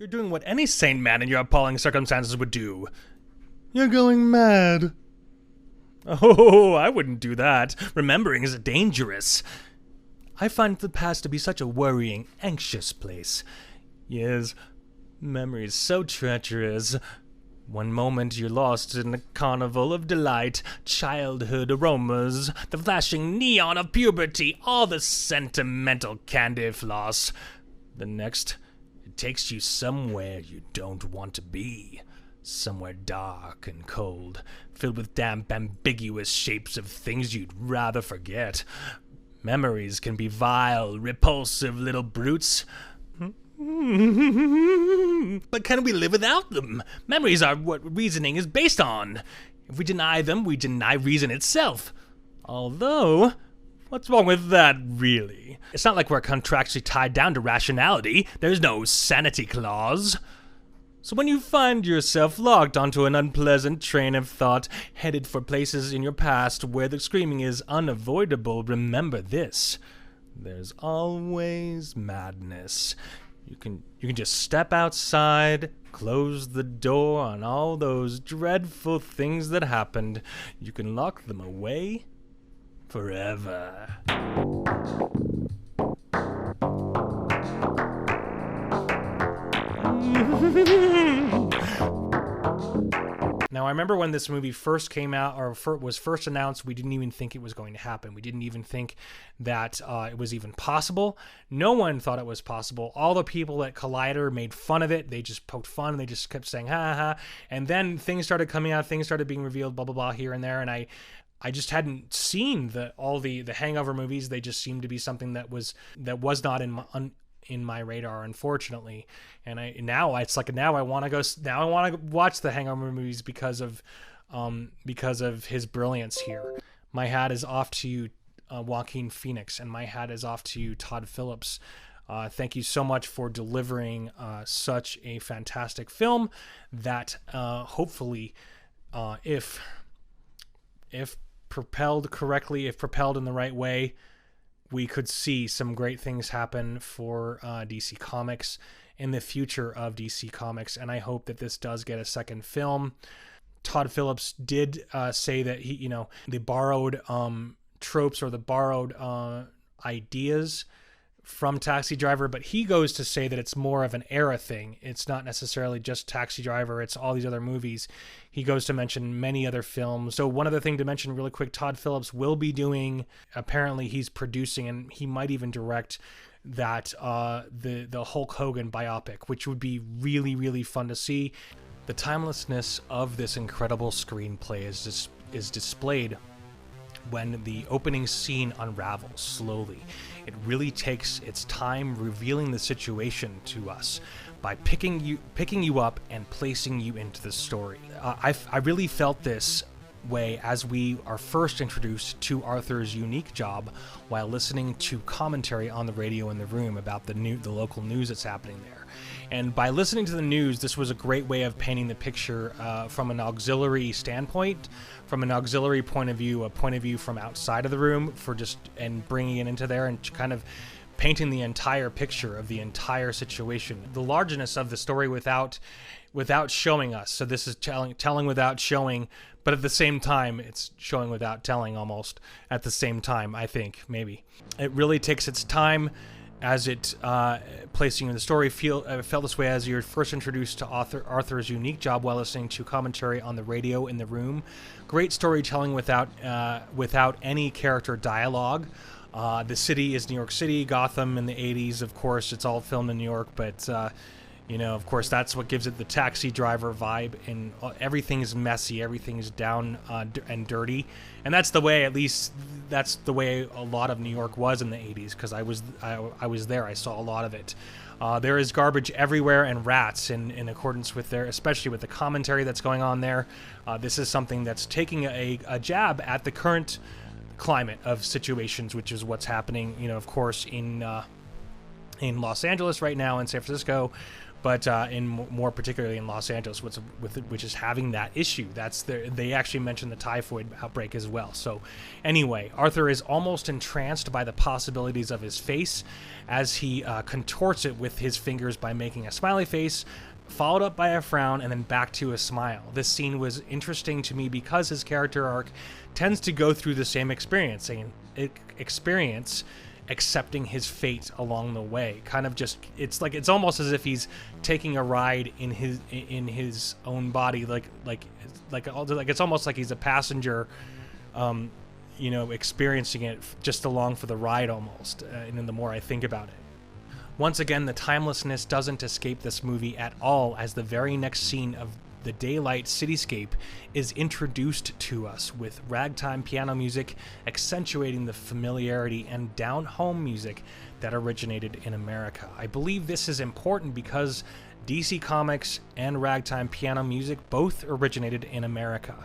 You're doing what any sane man in your appalling circumstances would do. You're going mad. Oh, I wouldn't do that. Remembering is dangerous. I find the past to be such a worrying, anxious place. Yes, memory is so treacherous. One moment you're lost in a carnival of delight, childhood aromas, the flashing neon of puberty, all the sentimental candy floss. The next, it takes you somewhere you don't want to be. Somewhere dark and cold, filled with damp, ambiguous shapes of things you'd rather forget. Memories can be vile, repulsive little brutes. But can we live without them? Memories are what reasoning is based on. If we deny them, we deny reason itself. Although, what's wrong with that, really? It's not like we're contractually tied down to rationality. There's no sanity clause. So when you find yourself locked onto an unpleasant train of thought, headed for places in your past where the screaming is unavoidable, remember this. There's always madness. You can just step outside, close the door on all those dreadful things that happened. You can lock them away forever. Now, I remember when this movie first came out, or was first announced, we didn't even think it was going to happen. We didn't even think that it was even possible. No one thought it was possible. All the people at Collider made fun of it. They just poked fun, and they just kept saying, ha, ha, ha. And then things started coming out, things started being revealed, blah, blah, blah, here and there, and I just hadn't seen all the Hangover movies. They just seemed to be something that was not in my radar, unfortunately. And now I want to watch the Hangover movies because of his brilliance here. My hat is off to you, Joaquin Phoenix, and my hat is off to you, Todd Phillips. Thank you so much for delivering such a fantastic film that hopefully, if propelled correctly, if propelled in the right way, we could see some great things happen for DC Comics in the future of DC Comics, and I hope that this does get a second film. Todd Phillips did say that the borrowed tropes or the borrowed ideas from Taxi Driver, but he goes to say that it's more of an era thing. It's not necessarily just Taxi Driver, it's all these other movies. He goes to mention many other films. So one other thing to mention really quick, Todd Phillips will be apparently he's producing, and he might even direct that the Hulk Hogan biopic, which would be really, really fun to see. The timelessness of this incredible screenplay is displayed when the opening scene unravels slowly. It really takes its time revealing the situation to us by picking you up and placing you into the story. I really felt this way as we are first introduced to Arthur's unique job while listening to commentary on the radio in the room about the local news that's happening there. And by listening to the news, this was a great way of painting the picture from an auxiliary standpoint, from an auxiliary point of view, a point of view from outside of the room, and bringing it into there and kind of painting the entire picture of the entire situation, the largeness of the story without showing us. So this is telling without showing, but at the same time, it's showing without telling almost at the same time, I think, maybe. It really takes its time as it placing you in the story. Felt this way as you're first introduced to Arthur's unique job while listening to commentary on the radio in the room. Great storytelling without any character dialogue. The city is New York City, Gotham in the 80s, of course. It's all filmed in New York, but of course, that's what gives it the Taxi Driver vibe, and everything's messy, everything's down and dirty, and that's the way a lot of New York was in the 80s, because I was there, I saw a lot of it. There is garbage everywhere and rats in accordance with especially with the commentary that's going on there. This is something that's taking a jab at the current climate of situations, which is what's happening, of course, in Los Angeles right now, in San Francisco, but more particularly in Los Angeles, which is having that issue. They actually mentioned the typhoid outbreak as well. So anyway, Arthur is almost entranced by the possibilities of his face as he contorts it with his fingers by making a smiley face, followed up by a frown, and then back to a smile. This scene was interesting to me because his character arc tends to go through the same experience, accepting his fate along the way. Kind of just, it's almost as if he's taking a ride in his own body, like it's almost like he's a passenger, experiencing it just along for the ride almost. And then the more I think about it, once again, the timelessness doesn't escape this movie at all, as the very next scene of the daylight cityscape is introduced to us with ragtime piano music accentuating the familiarity and down-home music that originated in America. I believe this is important because DC Comics and ragtime piano music both originated in America.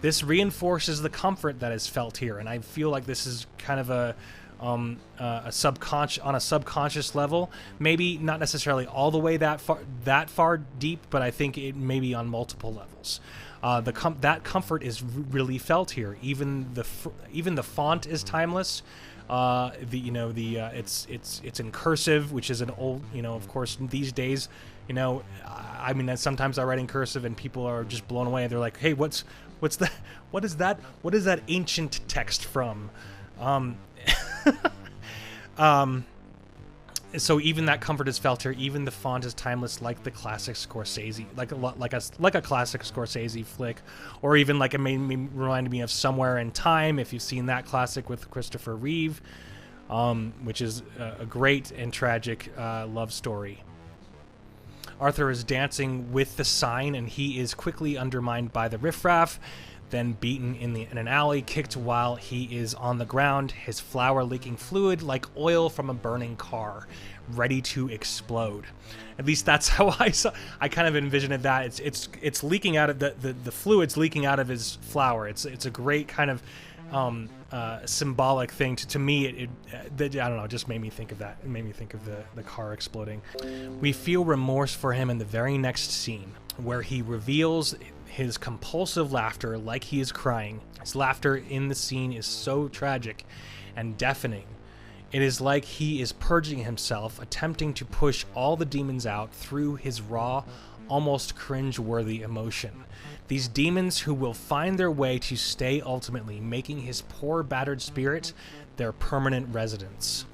This reinforces the comfort that is felt here, and I feel like this is kind of on a subconscious level, maybe not necessarily all the way that far deep, but I think it may be on multiple levels. That comfort is really felt here. Even the font is timeless. It's in cursive, which is an old, of course these days, I mean, sometimes I write in cursive and people are just blown away. They're like, hey, what is that ancient text from? So even that comfort is felt here. Even the font is timeless, like the classic Scorsese, like a classic Scorsese flick, or even like it reminded me of Somewhere in Time, if you've seen that classic with Christopher Reeve, which is a great and tragic love story. Arthur is dancing with the sign, and he is quickly undermined by the riffraff, then beaten in an alley, kicked while he is on the ground, his flower leaking fluid like oil from a burning car, ready to explode. At least that's how I kind of envisioned that. It's leaking out of the fluid's leaking out of his flower. It's a great kind of symbolic thing. To me, I don't know, it just made me think of that. It made me think of the car exploding. We feel remorse for him in the very next scene, where he reveals his compulsive laughter like he is crying. His laughter in the scene is so tragic and deafening. It is like he is purging himself, attempting to push all the demons out through his raw, almost cringe-worthy emotion. These demons who will find their way to stay ultimately, making his poor battered spirit their permanent residence.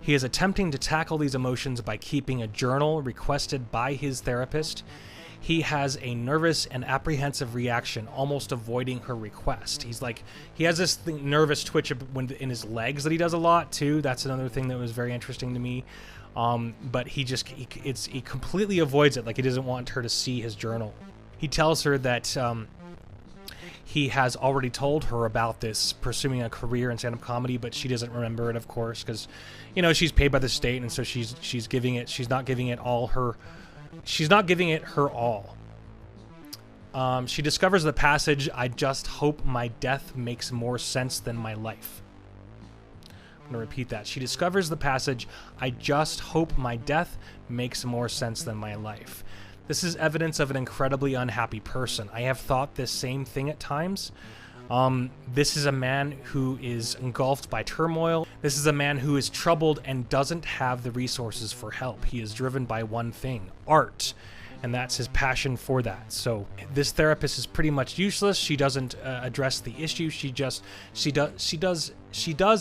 He is attempting to tackle these emotions by keeping a journal requested by his therapist. He has a nervous and apprehensive reaction, almost avoiding her request. He has this nervous twitch in his legs that he does a lot too. That's another thing that was very interesting to me. But he completely avoids it, like he doesn't want her to see his journal. He tells her that he has already told her about this, pursuing a career in stand-up comedy, but she doesn't remember it, of course, because she's paid by the state, and so she's not giving it her all. She discovers the passage, "I just hope my death makes more sense than my life." I'm going to repeat that. She discovers the passage, "I just hope my death makes more sense than my life." This is evidence of an incredibly unhappy person. I have thought this same thing at times. This is a man who is engulfed by turmoil. This is a man who is troubled and doesn't have the resources for help. He is driven by one thing, art, and that's his passion for that. So this therapist is pretty much useless. She doesn't address the issue. She does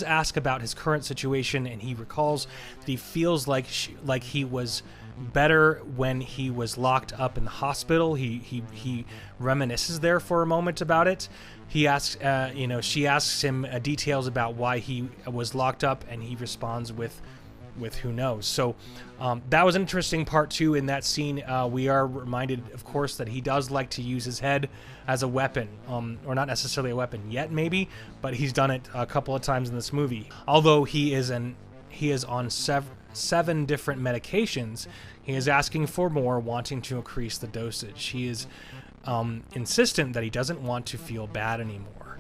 ask about his current situation, and he recalls that he feels like he was better when he was locked up in the hospital. He reminisces there for a moment about it. He asks, she asks him details about why he was locked up, and he responds with who knows. So that was an interesting part too. In that scene, we are reminded, of course, that he does like to use his head as a weapon, or not necessarily a weapon yet, maybe, but he's done it a couple of times in this movie. Although he is on 7 different medications, he is asking for more, wanting to increase the dosage. He is insistent that he doesn't want to feel bad anymore.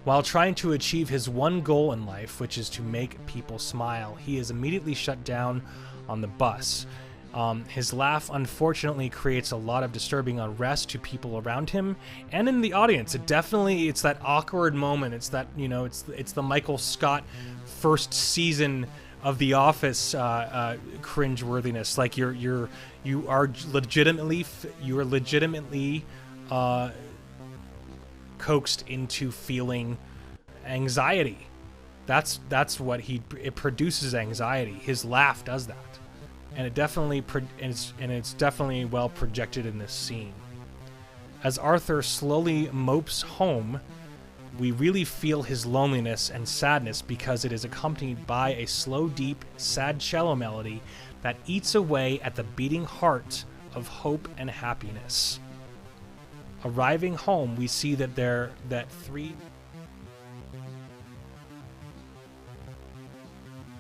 While trying to achieve his one goal in life, which is to make people smile, he is immediately shut down on the bus. His laugh, unfortunately, creates a lot of disturbing unrest to people around him and in the audience. It's that awkward moment. It's that, it's the Michael Scott first season of The Office cringeworthiness. Like you are legitimately coaxed into feeling anxiety. That's what it produces anxiety. His laugh does that. And it's definitely well projected in this scene. As Arthur slowly mopes home, we really feel his loneliness and sadness because it is accompanied by a slow, deep, sad cello melody that eats away at the beating heart of hope and happiness. Arriving home, we see that three